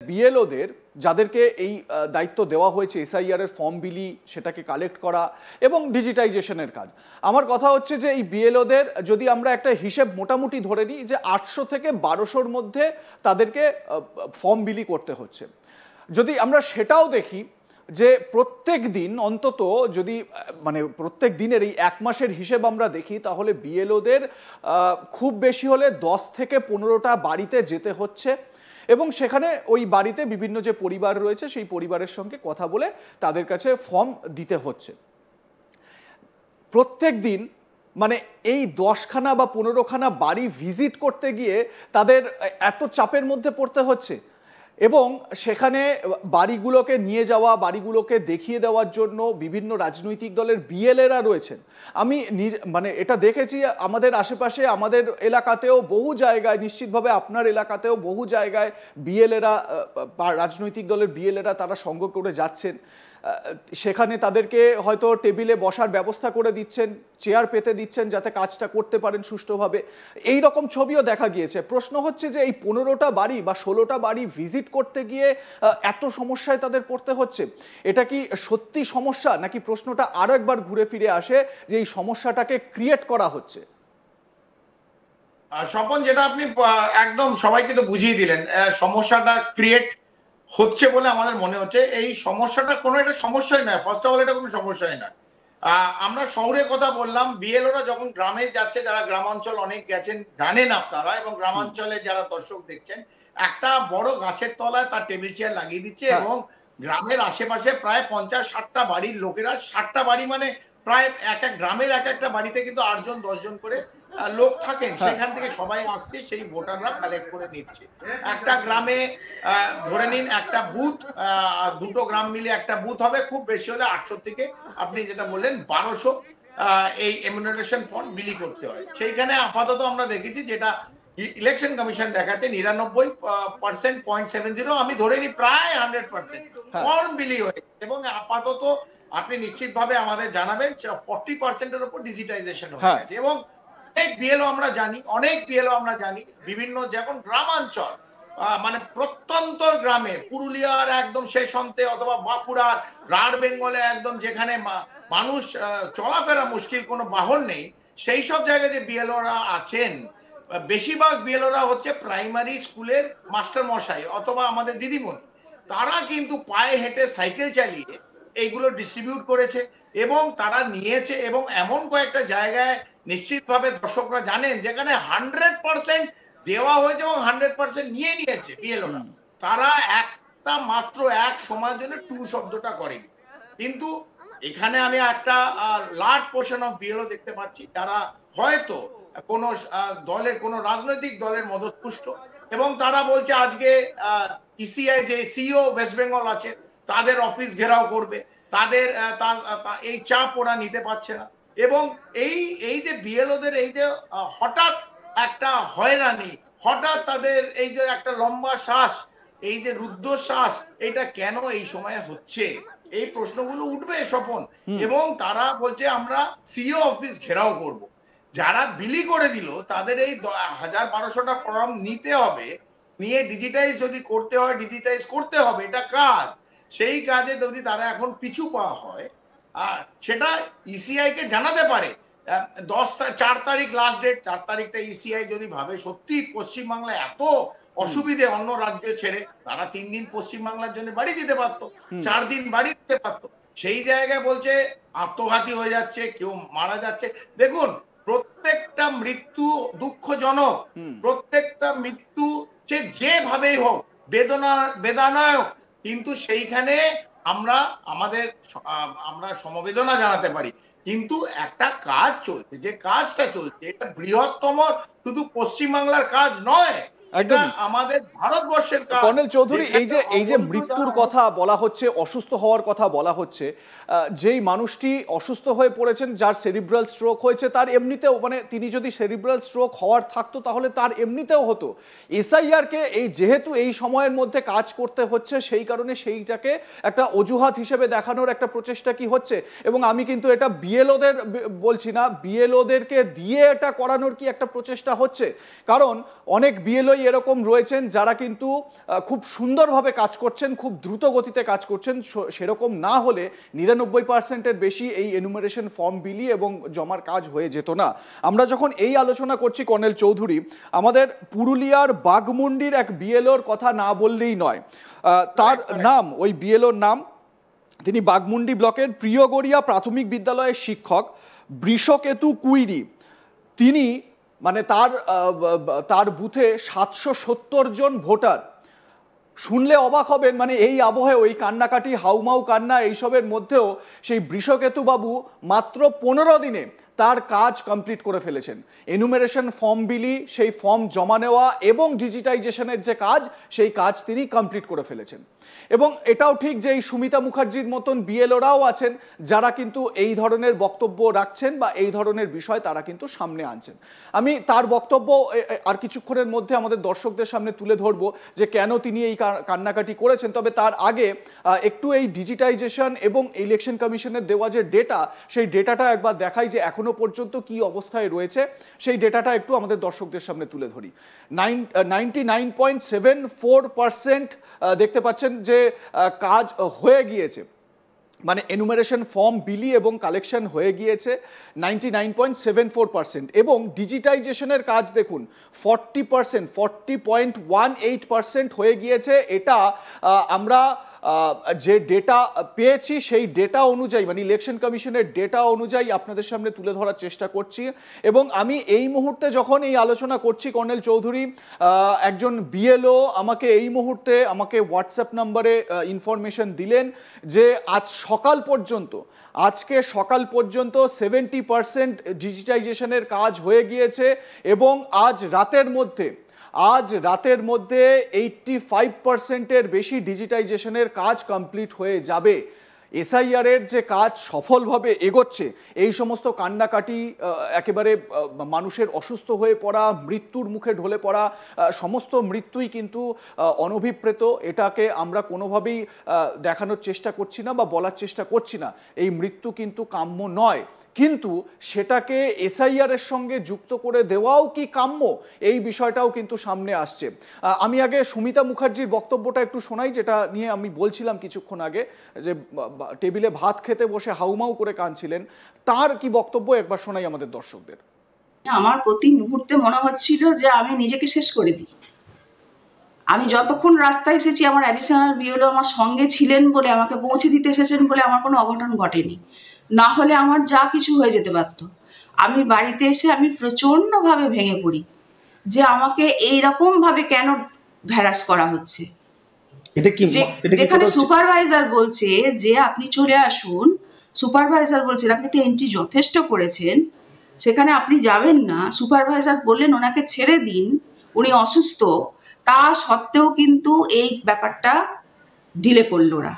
বিএলওদের যাদেরকে এই দায়িত্ব দেওয়া হয়েছে এসআইআর এর ফর্ম বিলি সেটাকে কালেক্ট করা এবং ডিজিটাইজেশনের কাজ, আমার কথা হচ্ছে যে এই বিএলওদের যদি আমরা একটা হিসেব মোটামুটি ধরে নিই যে 800 থেকে 1200-র মধ্যে তাদেরকে ফর্ম বিলি করতে হচ্ছে। যদি আমরা সেটাও দেখি যে প্রত্যেক দিন অন্তত যদি মানে প্রত্যেক দিনের এই এক মাসের হিসেব আমরা দেখি তাহলে বিএলওদের খুব বেশি হলে 10 থেকে 15টা বাড়িতে যেতে হচ্ছে এবং সেখানে ওই বাড়িতে বিভিন্ন যে পরিবার রয়েছে সেই পরিবারের সঙ্গে কথা বলে তাদের কাছে ফর্ম দিতে হচ্ছে। প্রত্যেক দিন মানে এই 10খানা বা 15খানা বাড়ি ভিজিট করতে গিয়ে তাদের এত চাপের মধ্যে পড়তে হচ্ছে এবং সেখানে বাড়িগুলোকে নিয়ে যাওয়া, বাড়িগুলোকে দেখিয়ে দেওয়ার জন্য বিভিন্ন রাজনৈতিক দলের বিএলএরা রয়েছেন। আমি মানে এটা দেখেছি আমাদের আশেপাশে, আমাদের এলাকাতেও বহু জায়গায়, নিশ্চিতভাবে আপনার এলাকাতেও বহু জায়গায় বিএলএরা, রাজনৈতিক দলের বিএলএরা তারা সঙ্গ করে যাচ্ছেন। সেখানে তাদেরকে হয়তো টেবিলে বসার ব্যবস্থা করে দিচ্ছেন, চেয়ার পেতে দিচ্ছেন যাতে কাজটা করতে পারেন সুষ্ঠুভাবে। এই রকম ছবিও দেখা গিয়েছে। প্রশ্ন হচ্ছে যে এই 15টা বাড়ি বা 16টা বাড়ি ভিজিট করতে গিয়ে এত সমস্যায় তাদের পড়তে হচ্ছে, এটা কি সত্যি সমস্যা নাকি প্রশ্নটা আরো একবার ঘুরে ফিরে আসে যে এই সমস্যাটাকে ক্রিয়েট করা হচ্ছে? স্বপন, যেটা আপনি একদম সবাইকে তো বুঝিয়ে দিলেন, সমস্যাটা ক্রিয়েট হচ্ছে বলে আমাদের মনে হচ্ছে। এই সমস্যাটা কোনো একটা সমস্যাই নয়, ফার্স্ট অফ অল এটা কোনো সমস্যাই নয়। আমরা শহরে কথা বললাম, বিএলওরা যখন গ্রামে যাচ্ছে, যারা গ্রামাঞ্চল অনেক গেছেন জানেন আপনারা, এবং গ্রামাঞ্চলে যারা দর্শক দেখছেন, একটা বড় গাছের তলায় তার টেবিল চেয়ার লাগিয়ে দিচ্ছে এবং গ্রামের আশেপাশে প্রায় 50-60টা বাড়ির লোকেরা, 60টা বাড়ি মানে প্রায় এক এক গ্রামের এক একটা বাড়িতে কিন্তু 8জন 10জন করে লোক থাকেন, সেখান থেকে সবাই আসছে, সেই ভোটাররা কালেক্ট করে নিচ্ছে। একটা গ্রামে ধরে নিন একটা বুথ, দুটো গ্রাম মিলে একটা বুথ হবে, খুব বেশি হলে 800 থেকে আপনি যেটা বললেন 1200 এই এমিউনাইজেশন ফর্ম বিলি করতে হয়। সেইখানে আপাতত আমরা দেখেছি, যেটা ইলেকশন কমিশন দেখাচ্ছে 99% আমি ধরে নিই প্রায় 100% ফর্ম বিলি হয়েছে এবং আপাতত আপনি নিশ্চিতভাবে আমাদের জানাবেন 40%-এর উপর ডিজিটাইজেশন হয়ে গেছে। এবং অনেক বিএলও আমরা জানি বিভিন্ন, যেমন গ্রামাঞ্চল মানে প্রত্যন্ত গ্রামে, পুরুলিয়ার একদম শেষ অন্তে অথবা বাঁকুড়ার রাঢ় বেঙ্গলে একদম যেখানে মানুষ চলাফেরা মুশকিল, কোনো বাহন নেই, সেই সব জায়গায় যে বিএলওরা আছেন, বেশিরভাগ বিএলওরা হচ্ছে প্রাইমারি স্কুলের মাস্টার মশাই অথবা আমাদের দিদিমণি। তারা কিন্তু পায়ে হেঁটে, সাইকেল চালিয়ে এইগুলো ডিস্ট্রিবিউট করেছে এবং তারা নিয়েছে, এবং এমন কয়েকটা জায়গায় নিশ্চিতভাবে দর্শকরা জানেন যেখানে 100% দেওয়া হয়েছে এবং 100% নিয়ে নিয়েছে বিএলওরা। তারা একটা মাত্র এক সময়ের জন্য টু শব্দটা করেনি। কিন্তু এখানে আমি একটা লার্জ পোর্শন অফ বিএলও দেখতে পাচ্ছি যারা হয়তো কোনো দলের, কোনো রাজনৈতিক দলের মদতপুষ্ট, এবং তারা বলছে আজকে ইসিআই যে সিইও ওয়েস্ট বেঙ্গল আছে তাদের অফিস ঘেরাও করবে, তাদের এই চাপ ওরা নিতে পারছে না। এবং এই যে বিএলওদের এই যে হঠাৎ একটা হয়রানি, হঠাৎ তাদের এই যে একটা লম্বা শ্বাস, এই যে রুদ্ধশ্বাস, এটা কেন এই সময় হচ্ছে, এই প্রশ্নগুলো উঠবে স্বপন। এবং তারা বলছে আমরা সিইও অফিস ঘেরাও করব। যারা বিলি করে দিল তাদের এই 1000-1200টা ফর্ম নিতে হবে, নিয়ে ডিজিটাইজ যদি করতে হয় ডিজিটাইজ করতে হবে, এটা কাজ। সেই কাজে যদি তারা এখন পিছু পাওয়া হয়, সেটা ইসিআই কে জানাতে পারে। 4 তারিখ লাস্ট ডেট, 4 তারিখটা ইসিআই যদি ভাবে সত্যি পশ্চিমবাংলায় এত অসুবিধে, অন্য রাজ্য ছেড়ে তারা 3 দিন পশ্চিমবাংলার জন্য বাড়ি দিতে পারতো, 4 দিন বাড়ি দিতে পারতো। সেই জায়গায় বলছে আত্মঘাতী হয়ে যাচ্ছে, কেউ মারা যাচ্ছে। দেখুন, প্রত্যেকটা মৃত্যু দুঃখজনক, প্রত্যেকটা মৃত্যু সে যেভাবেই হোক বেদনায়ক, কিন্তু সেইখানে আমরা সমবেদনা জানাতে পারি। কিন্তু একটা কাজ চলছে, যে কাজটা চলছে এটা বৃহত্তম, শুধু পশ্চিমবাংলার কাজ নয়, আমাদের ভারতবর্ষের কাজ। কর্নেল চৌধুরী, এই যে মৃত্যুর কথা বলা হচ্ছে, অসুস্থ হওয়ার কথা বলা হচ্ছে, যেই মানুষটি অসুস্থ হয়ে পড়েছেন, যার সেরিব্রাল স্ট্রোক হয়েছে, তার এমনিতেও মানে তিনি যদি সেরিব্রাল স্ট্রোক হওয়ার থাকতো তাহলে তার এমনিতেও হতো। এসআইআর কে যেহেতু এই সময়ের মধ্যে কাজ করতে হচ্ছে, সেই কারণে সেইটাকে একটা অজুহাত হিসেবে দেখানোর একটা প্রচেষ্টা কি হচ্ছে। এবং আমি কিন্তু এটা বিএলওদের বলছি না, বিএলওদেরকে দিয়ে এটা করানোর কি একটা প্রচেষ্টা হচ্ছে, কারণ অনেক বিএলও বিএলওই এরকম রয়েছেন যারা কিন্তু খুব সুন্দরভাবে কাজ করছেন, খুব দ্রুত গতিতে কাজ করছেন। সেরকম না হলে 99%-এর বেশি এই এনুমারেশন ফর্ম বিলি এবং জমার কাজ হয়ে যেত না। আমরা যখন এই আলোচনা করছি কর্নেল চৌধুরী, আমাদের পুরুলিয়ার বাঘমুন্ডির এক বিএলওর কথা না বললেই নয়। তার নাম, ওই বিএলওর নাম, তিনি বাঘমুন্ডি ব্লকের প্রিয়গড়িয়া প্রাথমিক বিদ্যালয়ের শিক্ষক বৃষকেতু কুইরি। তিনি মানে তার বুথে 770 জন ভোটার। শুনলে অবাক হবেন, মানে এই আবহে ওই কান্নাকাটি, হাউমাউ কান্না, এইসবের মধ্যেও সেই বৃষকেতু বাবু মাত্র 15 দিনে তার কাজ কমপ্লিট করে ফেলেছেন। এনুমেরেশন ফর্ম বিলি, সেই ফর্ম জমা নেওয়া এবং ডিজিটাইজেশনের যে কাজ, সেই কাজ তিনি কমপ্লিট করে ফেলেছেন। এবং এটাও ঠিক যে এই সুমিতা মুখার্জির মতন বিএলওরাও আছেন যারা কিন্তু এই ধরনের বক্তব্য রাখছেন বা এই ধরনের বিষয় তারা কিন্তু সামনে আনছেন। আমি তার বক্তব্য আর কিছুক্ষণের মধ্যে আমাদের দর্শকদের সামনে তুলে ধরবো যে কেন তিনি এই কান্নাকাটি করেছেন। তবে তার আগে একটু এই ডিজিটাইজেশন এবং ইলেকশন কমিশনের দেওয়া যে ডেটা, সেই ডেটাটা একবার দেখাই যে এখনো পর্যন্ত কি অবস্থায় রয়েছে। সেই ডেটাটা একটু আমাদের দর্শকদের সামনে তুলে ধরি। 99.74% দেখতে পাচ্ছেন যে কাজ হয়ে গিয়েছে, মানে এনুমারেশন ফর্ম বিলি এবং কালেকশন হয়ে গিয়েছে 99.74%। এবং ডিজিটাইজেশনের কাজ দেখুন 40%, 40.18% হয়ে গিয়েছে। এটা আমরা যে ডেটা পেয়েছি সেই ডেটা অনুযায়ী, মানে ইলেকশন কমিশনের ডেটা অনুযায়ী আপনাদের সামনে তুলে ধরার চেষ্টা করছি। এবং আমি এই মুহূর্তে যখন এই আলোচনা করছি কর্নেল চৌধুরী, একজন বিএলও আমাকে এই মুহূর্তে আমাকে হোয়াটসঅ্যাপ নাম্বারে ইনফরমেশন দিলেন যে আজকে সকাল পর্যন্ত 70% ডিজিটাইজেশনের কাজ হয়ে গিয়েছে এবং আজ রাতের মধ্যে 85%-এর বেশি ডিজিটাইজেশনের কাজ কমপ্লিট হয়ে যাবে। এসআইআর এর যে কাজ সফলভাবে এগোচ্ছে, এই সমস্ত কান্নাকাটি, একেবারে মানুষের অসুস্থ হয়ে পড়া, মৃত্যুর মুখে ঢলে পড়া, সমস্ত মৃত্যুই কিন্তু অনভিপ্রেত। এটাকে আমরা কোনোভাবেই দেখানোর চেষ্টা করছি না বা বলার চেষ্টা করছি না এই মৃত্যু কিন্তু কাম্য নয়, কিন্তু সেটাকে এসআইআর এর সঙ্গে যুক্ত করে দেওয়াও কি কাম্য, এই বিষয়টাও কিন্তু সামনে আসছে। আমি আগে সুমিতা মুখার্জির বক্তব্যটা একটু শোনাই, যেটা নিয়ে আমি বলছিলাম কিছুক্ষণ আগে, যে টেবিলে ভাত খেতে বসে হাউমাউ করে কাঁদছিলেন। তার কি বক্তব্য একবার শোনাই আমাদের দর্শকদের। আমার প্রতি মুহূর্তে মনে হচ্ছিল যে আমি নিজেকে শেষ করে দিই। আমি যতক্ষণ রাস্তায় এসেছি আমার অ্যাডিশনাল বিএলও আমার সঙ্গে ছিলেন বলে, আমাকে পৌঁছে দিতে এসেছেন বলে আমার কোনো অঘটন ঘটেনি, না হলে আমার যা কিছু হয়ে যেতে পারত। আমি বাড়িতে এসে আমি প্রচণ্ডভাবে ভেঙে পড়ি যে আমাকে এইরকম ভাবে কেন হ্যারাস করা হচ্ছে। যেখানে সুপারভাইজার বলছে যে আপনি চলে আসুন, সুপারভাইজার বলছেন আপনি তো এন্ট্রি যথেষ্ট করেছেন, সেখানে আপনি যাবেন না। সুপারভাইজার বললেন ওনাকে ছেড়ে দিন, উনি অসুস্থ, তা সত্ত্বেও কিন্তু এই ব্যাপারটা ডিলে করলো ওরা।